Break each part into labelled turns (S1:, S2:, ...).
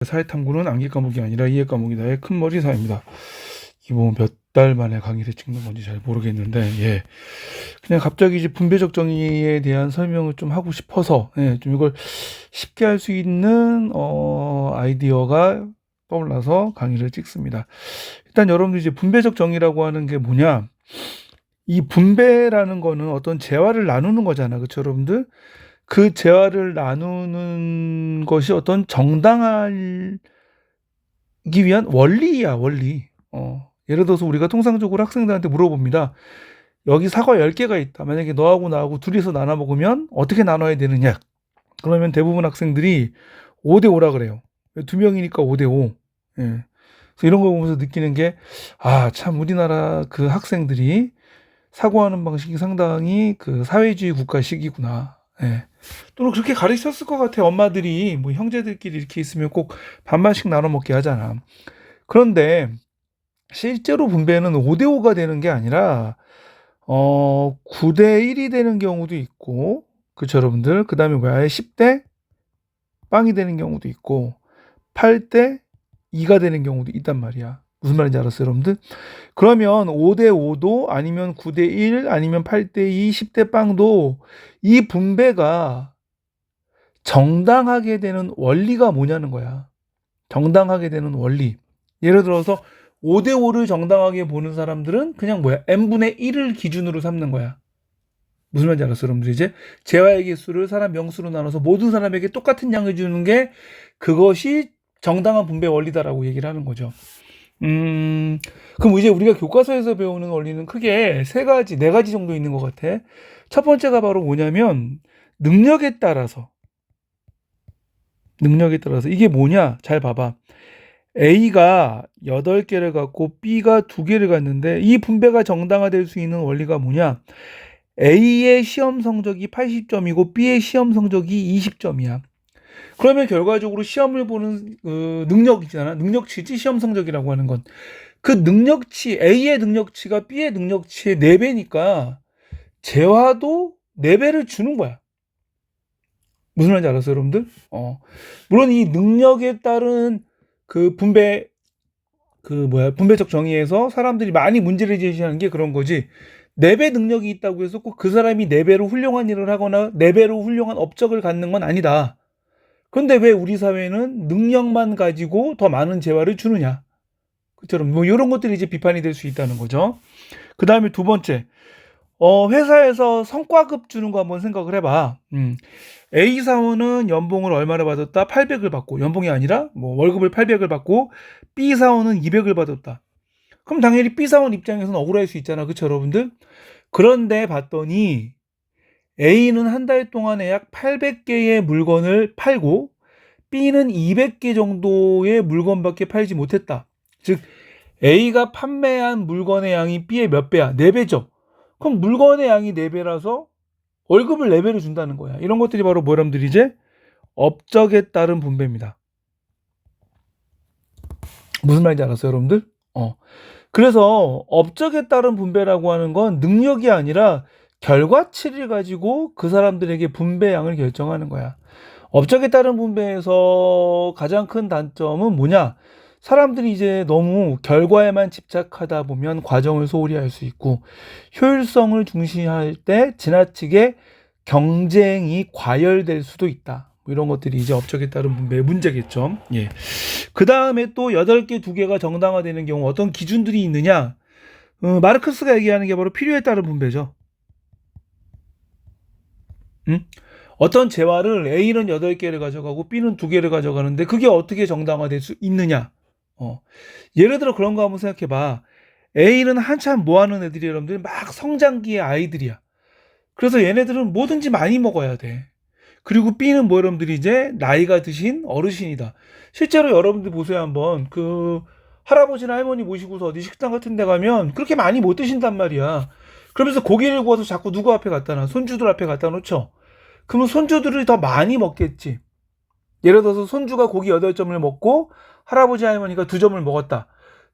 S1: 사회탐구는 암기 과목이 아니라 이해 과목이다의 큰머리 사입니다. 이 뭐 몇 달 만에 강의를 찍는 건지 잘 모르겠는데, 예. 그냥 갑자기 이제 분배적 정의에 대한 설명을 좀 하고 싶어서, 예, 좀 이걸 쉽게 할 수 있는, 아이디어가 떠올라서 강의를 찍습니다. 일단 여러분들 이제 분배적 정의라고 하는 게 뭐냐? 이 분배라는 거는 어떤 재화를 나누는 거잖아. 그쵸, 여러분들? 그 재화를 나누는 것이 어떤 정당하기 위한 원리야, 원리. 예를 들어서 우리가 통상적으로 학생들한테 물어봅니다. 여기 사과 10개가 있다. 만약에 너하고 나하고 둘이서 나눠 먹으면 어떻게 나눠야 되느냐? 그러면 대부분 학생들이 5대5라 그래요. 2명이니까 5대5. 예. 그래서 이런 거 보면서 느끼는 게, 참 우리나라 그 학생들이 사고하는 방식이 상당히 그 사회주의 국가식이구나. 예. 또는 그렇게 가르쳤을 것 같아. 엄마들이 뭐 형제들끼리 이렇게 있으면 꼭 반반씩 나눠 먹게 하잖아. 그런데 실제로 분배는 5대5가 되는 게 아니라 9대1이 되는 경우도 있고, 그렇죠, 여러분들? 그 다음에 10대 빵이 되는 경우도 있고, 8대2가 되는 경우도 있단 말이야. 무슨 말인지 알았어요, 여러분들? 그러면 5대5도 아니면 9대1 아니면 8대2, 10대 빵도 이 분배가 정당하게 되는 원리가 뭐냐는 거야. 정당하게 되는 원리. 예를 들어서 5대5를 정당하게 보는 사람들은 그냥 n분의 1을 기준으로 삼는 거야. 무슨 말인지 알았어요, 여러분들? 이제 재화의 개수를 사람 명수로 나눠서 모든 사람에게 똑같은 양을 주는 게 그것이 정당한 분배 원리다라고 얘기를 하는 거죠. 그럼 이제 우리가 교과서에서 배우는 원리는 크게 3가지, 4가지 정도 있는 것 같아. 첫 번째가 바로 뭐냐면 능력에 따라서 이게 뭐냐? 잘 봐봐. A가 8개를 갖고 B가 2개를 갖는데 이 분배가 정당화될 수 있는 원리가 뭐냐? A의 시험 성적이 80점이고 B의 시험 성적이 20점이야. 그러면 결과적으로 시험을 보는 능력이잖아. 능력치지 시험 성적이라고 하는 건. 그 능력치, A의 능력치가 B의 능력치의 4배니까 재화도 4배를 주는 거야. 무슨 말인지 알았어요, 여러분들? 물론 이 능력에 따른 그 분배적 정의에서 사람들이 많이 문제를 제시하는 게 그런 거지. 4배 능력이 있다고 해서 꼭 그 사람이 4배로 훌륭한 일을 하거나 4배로 훌륭한 업적을 갖는 건 아니다. 그런데 왜 우리 사회는 능력만 가지고 더 많은 재화를 주느냐? 그처럼 뭐 이런 것들이 이제 비판이 될 수 있다는 거죠. 그 다음에 2번째, 회사에서 성과급 주는 거 한번 생각을 해봐. A 사원은 연봉을 얼마나 받았다? 800을 받고, 연봉이 아니라 뭐 월급을 800을 받고 B 사원은 200을 받았다. 그럼 당연히 B 사원 입장에서는 억울할 수 있잖아, 그쵸, 여러분들? 그런데 봤더니 A는 한 달 동안에 약 800개의 물건을 팔고 B는 200개 정도의 물건밖에 팔지 못했다. 즉 A가 판매한 물건의 양이 B의 몇 배야? 4배죠. 그럼 물건의 양이 4배라서 월급을 4배로 준다는 거야. 이런 것들이 바로 뭐 여러분들 이제 업적에 따른 분배입니다. 무슨 말인지 알았어요, 여러분들? 그래서 업적에 따른 분배라고 하는 건 능력이 아니라 결과치를 가지고 그 사람들에게 분배량을 결정하는 거야. 업적에 따른 분배에서 가장 큰 단점은 뭐냐? 사람들이 이제 너무 결과에만 집착하다 보면 과정을 소홀히 할 수 있고, 효율성을 중시할 때 지나치게 경쟁이 과열될 수도 있다. 이런 것들이 이제 업적에 따른 분배의 문제겠죠. 예. 그 다음에 또 8개, 2개가 정당화되는 경우 어떤 기준들이 있느냐? 마르크스가 얘기하는 게 바로 필요에 따른 분배죠. 어떤 재화를 A는 8개를 가져가고 B는 2개를 가져가는데 그게 어떻게 정당화될 수 있느냐? 예를 들어 그런 거 한번 생각해봐. A는 한참 뭐하는 애들이 여러분들 막 성장기의 아이들이야. 그래서 얘네들은 뭐든지 많이 먹어야 돼. 그리고 B는 뭐 여러분들이 이제 나이가 드신 어르신이다. 실제로 여러분들 보세요, 한번. 할아버지나 할머니 모시고서 어디 식당 같은 데 가면 그렇게 많이 못 드신단 말이야. 그러면서 고기를 구워서 자꾸 누구 앞에 갖다 놔? 손주들 앞에 갖다 놓죠. 그러면 손주들이 더 많이 먹겠지. 예를 들어서 손주가 고기 8점을 먹고 할아버지 할머니가 2점을 먹었다.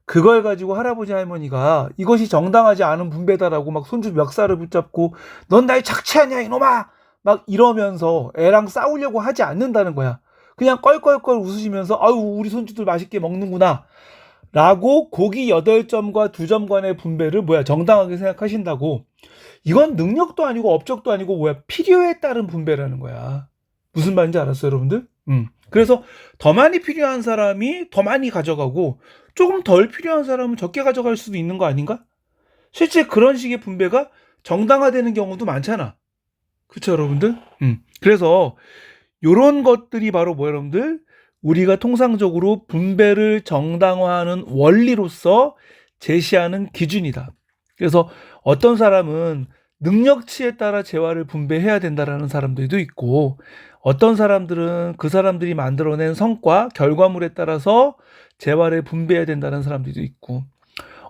S1: 그걸 가지고 할아버지 할머니가 이것이 정당하지 않은 분배다라고 막 손주 멱살을 붙잡고 넌 나의 착취하냐 이놈아! 막 이러면서 애랑 싸우려고 하지 않는다는 거야. 그냥 껄껄껄 웃으시면서 아유 우리 손주들 맛있게 먹는구나 라고 고기 8점과 2점 간의 분배를 정당하게 생각하신다고. 이건 능력도 아니고 업적도 아니고 필요에 따른 분배라는 거야. 무슨 말인지 알았어요, 여러분들? 그래서 더 많이 필요한 사람이 더 많이 가져가고 조금 덜 필요한 사람은 적게 가져갈 수도 있는 거 아닌가? 실제 그런 식의 분배가 정당화되는 경우도 많잖아. 그쵸, 여러분들? 그래서 요런 것들이 바로 여러분들? 우리가 통상적으로 분배를 정당화하는 원리로서 제시하는 기준이다. 그래서 어떤 사람은 능력치에 따라 재화를 분배해야 된다라는 사람들도 있고, 어떤 사람들은 그 사람들이 만들어낸 성과, 결과물에 따라서 재화를 분배해야 된다는 사람들도 있고,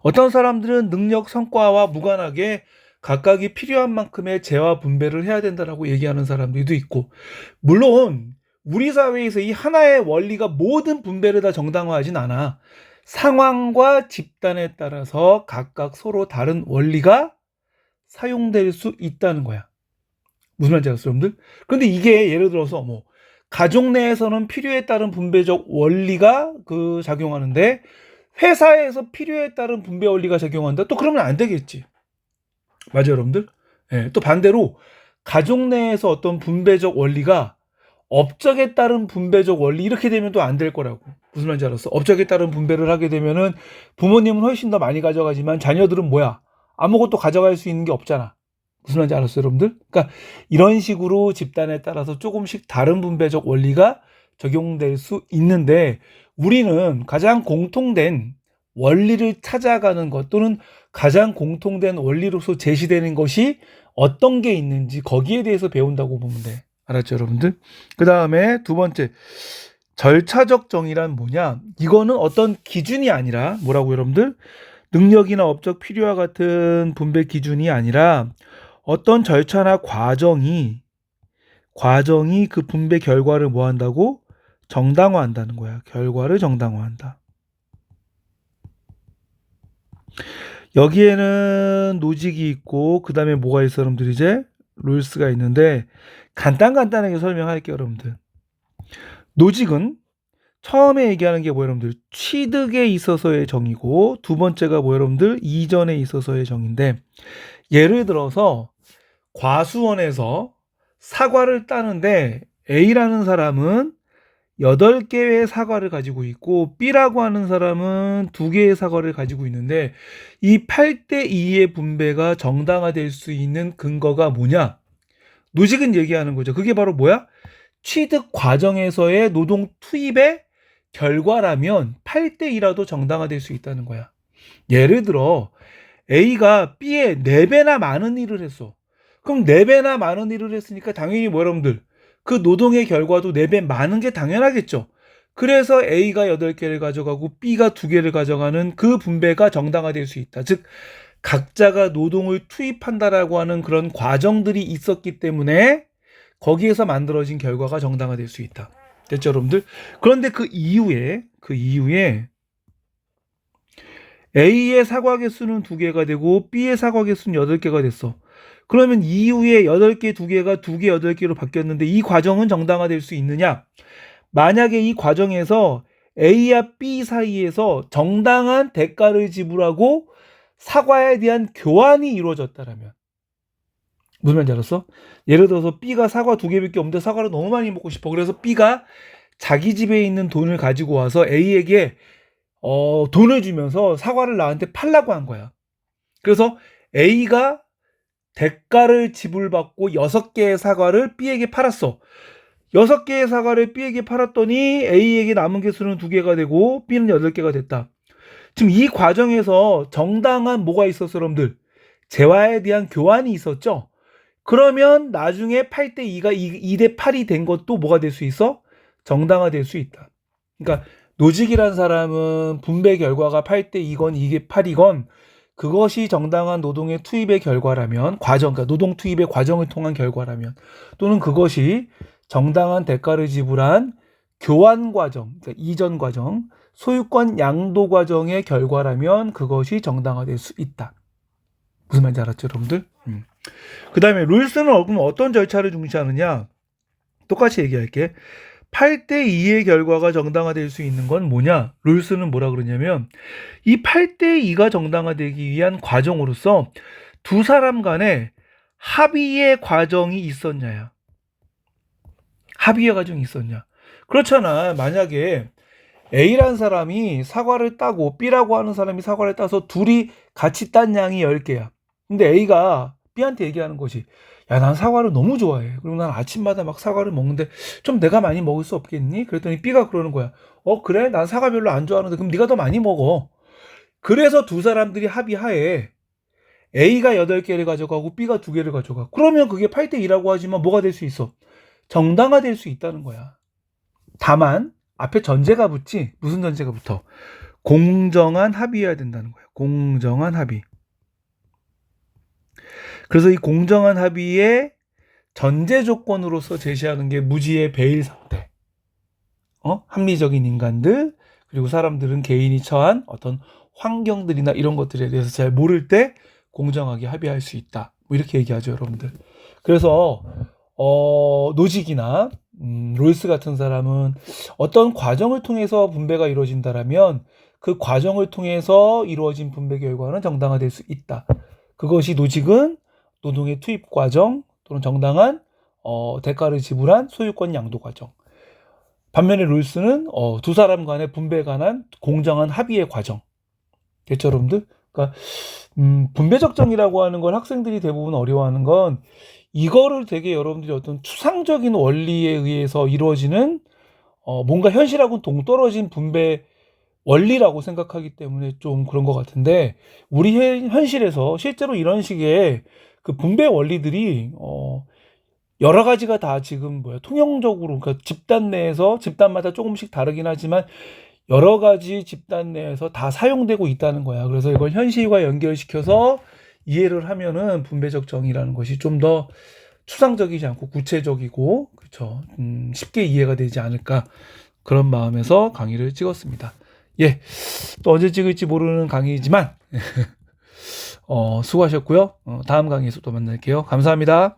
S1: 어떤 사람들은 능력, 성과와 무관하게 각각이 필요한 만큼의 재화 분배를 해야 된다라고 얘기하는 사람들도 있고, 물론 우리 사회에서 이 하나의 원리가 모든 분배를 다 정당화하진 않아. 상황과 집단에 따라서 각각 서로 다른 원리가 사용될 수 있다는 거야. 무슨 말인지 알았어요, 여러분들? 그런데 이게 예를 들어서 가족 내에서는 필요에 따른 분배적 원리가 작용하는데 회사에서 필요에 따른 분배 원리가 작용한다? 또 그러면 안 되겠지. 맞아요, 여러분들? 예, 또 반대로 가족 내에서 어떤 분배적 원리가 업적에 따른 분배적 원리 이렇게 되면 또 안 될 거라고. 무슨 말인지 알았어? 업적에 따른 분배를 하게 되면은 부모님은 훨씬 더 많이 가져가지만 자녀들은 아무것도 가져갈 수 있는 게 없잖아. 무슨 말인지 알았어요, 여러분들? 그러니까 이런 식으로 집단에 따라서 조금씩 다른 분배적 원리가 적용될 수 있는데 우리는 가장 공통된 원리를 찾아가는 것 또는 가장 공통된 원리로서 제시되는 것이 어떤 게 있는지 거기에 대해서 배운다고 보면 돼. 알았죠, 여러분들? 그 다음에 두 번째, 절차적 정의란 뭐냐? 이거는 어떤 기준이 아니라 뭐라고 여러분들? 능력이나 업적 필요와 같은 분배 기준이 아니라 어떤 절차나 과정이 그 분배 결과를 한다고? 정당화한다는 거야. 결과를 정당화한다. 여기에는 노직이 있고 그 다음에 뭐가 있어 여러분들 이제? 룰스가 있는데 간단하게 설명할게요, 여러분들. 노직은 처음에 얘기하는 게 여러분들? 취득에 있어서의 정의고 두 번째가 여러분들? 이전에 있어서의 정의인데 예를 들어서 과수원에서 사과를 따는데 A라는 사람은 8개의 사과를 가지고 있고 B라고 하는 사람은 2개의 사과를 가지고 있는데 이 8대2의 분배가 정당화될 수 있는 근거가 뭐냐? 노직은 얘기하는 거죠. 그게 바로 취득 과정에서의 노동 투입의 결과라면 8대2라도 정당화될 수 있다는 거야. 예를 들어 A가 B에 4배나 많은 일을 했어. 그럼 4배나 많은 일을 했으니까 당연히 여러분들? 그 노동의 결과도 4배 많은 게 당연하겠죠. 그래서 A가 8개를 가져가고 B가 2개를 가져가는 그 분배가 정당화될 수 있다. 즉 각자가 노동을 투입한다라고 하는 그런 과정들이 있었기 때문에 거기에서 만들어진 결과가 정당화될 수 있다. 됐죠, 여러분들? 그런데 그 이후에 A의 사과 개수는 2개가 되고 B의 사과 개수는 8개가 됐어. 그러면 이후에 8개, 2개가 2개, 8개로 바뀌었는데 이 과정은 정당화될 수 있느냐? 만약에 이 과정에서 A와 B 사이에서 정당한 대가를 지불하고 사과에 대한 교환이 이루어졌다라면 무슨 말인지 알았어? 예를 들어서 B가 사과 2개밖에 없는데 사과를 너무 많이 먹고 싶어. 그래서 B가 자기 집에 있는 돈을 가지고 와서 A에게 돈을 주면서 사과를 나한테 팔라고 한 거야. 그래서 A가 대가를 지불받고 6개의 사과를 B에게 팔았어. 6개의 사과를 B에게 팔았더니 A에게 남은 개수는 2개가 되고 B는 8개가 됐다. 지금 이 과정에서 정당한 뭐가 있었어, 여러분들? 재화에 대한 교환이 있었죠? 그러면 나중에 8대2가 2대8이 된 것도 뭐가 될 수 있어? 정당화될 수 있다. 그러니까 노직이란 사람은 분배 결과가 8대2건 이게 8이건 그것이 정당한 노동의 투입의 결과라면 그러니까 노동 투입의 과정을 통한 결과라면 또는 그것이 정당한 대가를 지불한 교환 과정, 그러니까 이전 과정, 소유권 양도 과정의 결과라면 그것이 정당화될 수 있다. 무슨 말인지 알았죠, 여러분들? 그 다음에 룰스는 어떤 절차를 중시하느냐? 똑같이 얘기할게. 8대 2의 결과가 정당화될 수 있는 건 뭐냐? 롤스는 뭐라 그러냐면 이 8대 2가 정당화되기 위한 과정으로서 두 사람 간에 합의의 과정이 있었냐야. 합의의 과정이 있었냐. 그렇잖아. 만약에 A라는 사람이 사과를 따고 B라고 하는 사람이 사과를 따서 둘이 같이 딴 양이 10개야. 근데 A가 B한테 얘기하는 것이 야, 난 사과를 너무 좋아해. 그리고 난 아침마다 막 사과를 먹는데 좀 내가 많이 먹을 수 없겠니? 그랬더니 B가 그러는 거야. 그래? 난 사과 별로 안 좋아하는데 그럼 네가 더 많이 먹어. 그래서 두 사람들이 합의하에 A가 8개를 가져가고 B가 2개를 가져가. 그러면 그게 8대 2라고 하지만 뭐가 될 수 있어? 정당화될 수 있다는 거야. 다만 앞에 전제가 붙지. 무슨 전제가 붙어? 공정한 합의여야 된다는 거야. 공정한 합의. 그래서 이 공정한 합의의 전제 조건으로서 제시하는 게 무지의 배일 상태. 합리적인 인간들, 그리고 사람들은 개인이 처한 어떤 환경들이나 이런 것들에 대해서 잘 모를 때 공정하게 합의할 수 있다. 뭐 이렇게 얘기하죠, 여러분들. 그래서 노직이나 롤스 같은 사람은 어떤 과정을 통해서 분배가 이루어진다라면 그 과정을 통해서 이루어진 분배 결과는 정당화될 수 있다. 그것이 노직은 노동의 투입 과정 또는 정당한 대가를 지불한 소유권 양도 과정. 반면에 롤스는 두 사람 간의 분배에 관한 공정한 합의의 과정. 됐죠, 여러분들? 그러니까 분배적 정의라고 하는 걸 학생들이 대부분 어려워하는 건 이거를 되게 여러분들이 어떤 추상적인 원리에 의해서 이루어지는 뭔가 현실하고는 동떨어진 분배 원리라고 생각하기 때문에 좀 그런 것 같은데 우리 현실에서 실제로 이런 식의 그 분배 원리들이 여러 가지가 다 지금 통용적으로 그러니까 집단 내에서 집단마다 조금씩 다르긴 하지만 여러 가지 집단 내에서 다 사용되고 있다는 거야. 그래서 이걸 현실과 연결시켜서 이해를 하면은 분배적 정의라는 것이 좀 더 추상적이지 않고 구체적이고 그렇죠. 쉽게 이해가 되지 않을까 그런 마음에서 강의를 찍었습니다. 예, 또 언제 찍을지 모르는 강의지만 수고하셨고요. 다음 강의에서 또 만날게요. 감사합니다.